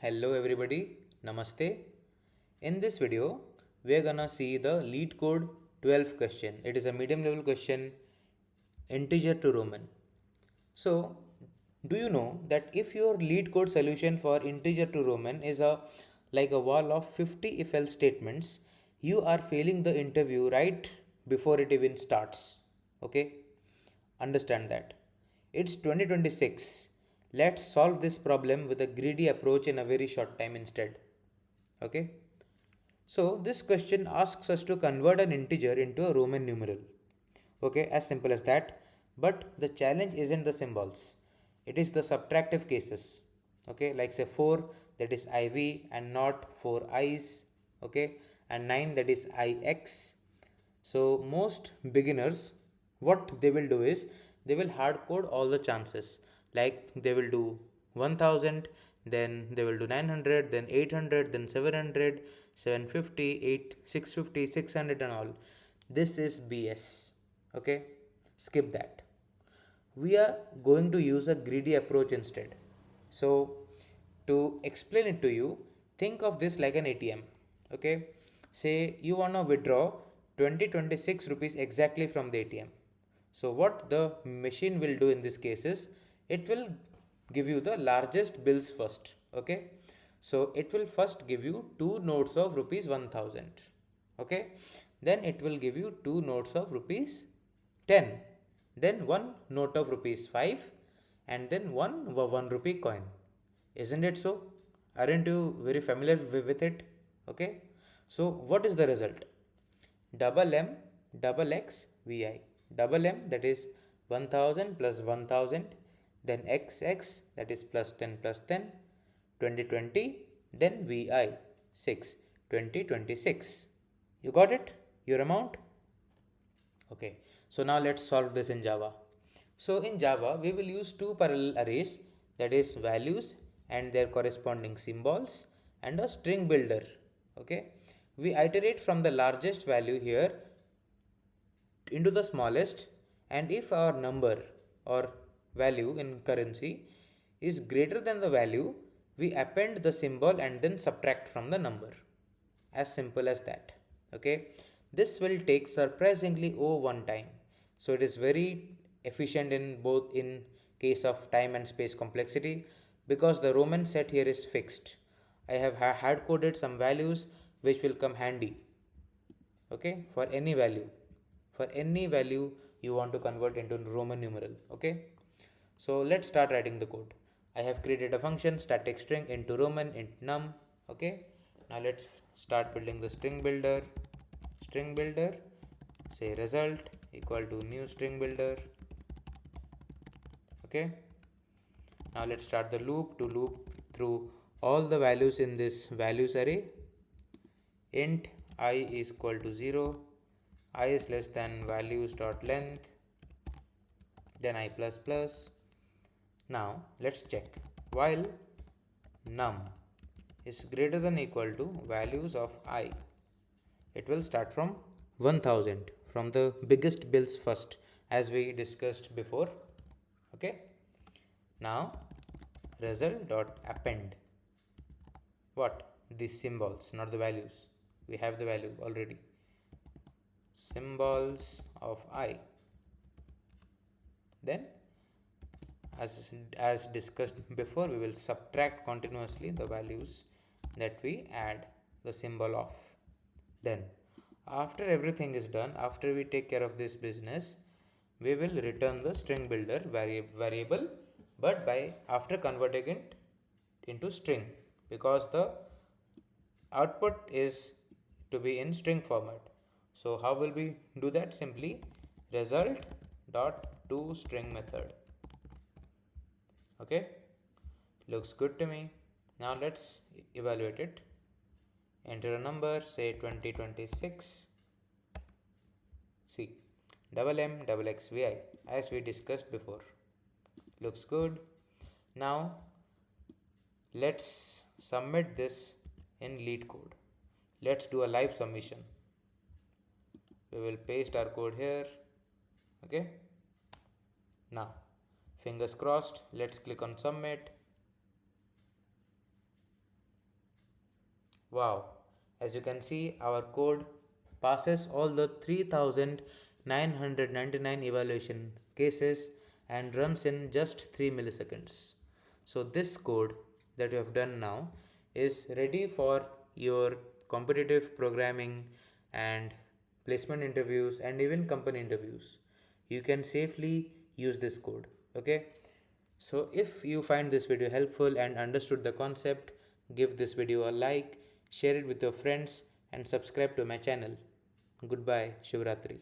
Hello everybody, Namaste. In this video, we are gonna see the LeetCode 12 question. It is a medium level question, integer to Roman. So, do you know that if your LeetCode solution for integer to Roman is like a wall of 50 if else statements, you are failing the interview right before it even starts. Okay? Understand that. It's 2026. Let's solve this problem with a greedy approach in a very short time instead. Okay? So, this question asks us to convert an integer into a Roman numeral. Okay, as simple as that. But the challenge isn't the symbols, it is the subtractive cases. Okay, like say 4 that is IV and not 4 I's. Okay, and 9 that is IX. So, most beginners, what they will do is they will hard code all the chances. Like they will do 1000, then they will do 900, then 800, then 700, 750, 650, 600, and all. This is BS. Okay, skip that. We are going to use a greedy approach instead. So, to explain it to you, think of this like an ATM. Okay, say you want to withdraw 2026 rupees exactly from the ATM. So, what the machine will do in this case is it will give you the largest bills first. Okay, so it will first give you two notes of rupees 1000. Okay, then it will give you two notes of rupees 10, then one note of rupees 5, and then one rupee coin. Isn't it so? Aren't you very familiar with it? Okay, so what is the result? Double M double X VI. Double M, that is 1000 plus 1000, then XX, that is plus 10 plus 10, 2020, then VI 6, 2026. You got it? Your amount? Okay, so now let's solve this in Java. So in Java, we will use two parallel arrays, that is values and their corresponding symbols, and a string builder. Okay, we iterate from the largest value here into the smallest, and if our number or value in currency is greater than the value, we append the symbol and then subtract from the number. As simple as that. Okay, this will take surprisingly one time, so it is very efficient in both in case of time and space complexity, because the Roman set here is fixed. I have hard coded some values which will come handy. Okay, for any value you want to convert into Roman numeral. Okay, so let's start writing the code. I have created a function static string into Roman int num. Okay, now let's start building the string builder. Say result equal to new string builder. Okay, now let's start the loop to loop through all the values in this values array. Int I is equal to 0, I is less than values dot length, then I plus plus. Now let's check. While num is greater than equal to values of I, it will start from 1000, from the biggest bills first, as we discussed before. Okay, now result dot append what? These symbols, not the values. We have the value already. Symbols of I. Then as discussed before, we will subtract continuously the values that we add the symbol of. Then after everything is done, after we take care of this business, we will return the string builder variable, but by after converting it into string, because the output is to be in string format. So how will we do that? Simply result dot to string method. Okay, looks good to me. Now let's evaluate it. Enter a number, say 2026. See, double M double X VI, as we discussed before. Looks good. Now let's submit this in LeetCode. Let's do a live submission. We will paste our code here. Okay, now fingers crossed, let's click on submit. Wow, as you can see, our code passes all the 3999 evaluation cases and runs in just 3 milliseconds. So, this code that you have done now is ready for your competitive programming and placement interviews and even company interviews. You can safely use this code. Okay, so if you find this video helpful and understood the concept, give this video a like, share it with your friends and subscribe to my channel. Goodbye, Shivratri.